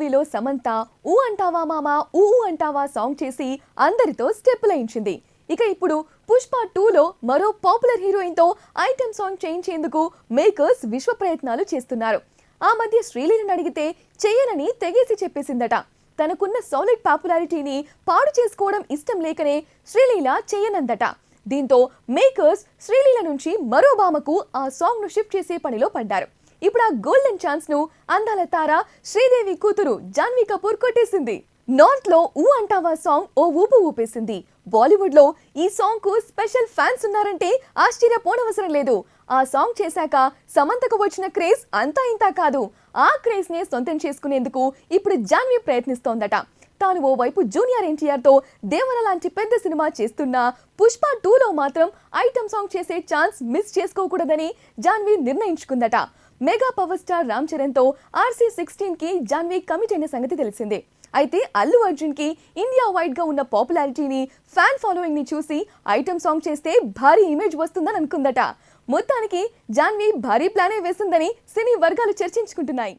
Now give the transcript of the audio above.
మూవీలో సమంత ఊ అంటావా మామా ఊ అంటావా సాంగ్ చేసి అందరితో స్టెప్పులేయించింది. ఇక ఇప్పుడు పుష్ప 2లో మరో పాపులర్ హీరోయిన్తో ఐటెం సాంగ్ చేయించేందుకు మేకర్స్ విశ్వ ప్రయత్నాలు చేస్తున్నారు. ఆ మధ్య శ్రీలీలను అడిగితే చెయ్యనని తెగేసి చెప్పేసిందట. తనకున్న సాలిడ్ పాపులారిటీని పాడు చేసుకోవడం ఇష్టం లేకనే శ్రీలీల చెయ్యనందట. దీంతో మేకర్స్ శ్రీలీల నుంచి మరో భామకు ఆ సాంగ్ ను షిఫ్ట్ చేసే పనిలో పడ్డారు. ఇప్పుడు ఆ గోల్డెన్ ఛాన్స్ ను అందాల తార శ్రీదేవి కూతురు జాన్వీ కపూర్ కొట్టేసింది. నార్త్ లో ఊ అంటావా సాంగ్ ఓ ఊపు ఊపేసింది. బాలీవుడ్ లో ఈ సాంగ్ కు స్పెషల్ ఫ్యాన్స్ ఉన్నారంటే ఆశ్చర్యపోనవసరం లేదు. ఆ సాంగ్ చేశాక సమంతకు వచ్చిన క్రేజ్ అంతా ఇంతా కాదు. ఆ క్రేజ్ నే సొంతం చేసుకునేందుకు ఇప్పుడు జాన్వీ ప్రయత్నిస్తోందట. తాను ఓవైపు జూనియర్ ఎన్టీఆర్ తో దేవర లాంటి పెద్ద సినిమా చేస్తున్నా పుష్ప 2లో మాత్రం ఐటమ్ సాంగ్ చేసే ఛాన్స్ మిస్ చేసుకోకూడదని జాన్వీ నిర్ణయించుకుందట. Mega power star Ram Charan తో RC16 కి జాన్వీ కమిట్ అయిన సంగతి తెలిసిందే. అయితే అల్లు అర్జున్ కి ఇండియా వైడ్ గా ఉన్న పాపులారిటీని, ఫ్యాన్ ఫాలోయింగ్ ని చూసి ఐటమ్ సాంగ్ చేస్తే భారీ ఇమేజ్ వస్తుందని అనుకుందట. మొత్తానికి జాన్వీ భారీ ప్లానే వేసిందని సినీ వర్గాలు చర్చించుకుంటున్నాయి.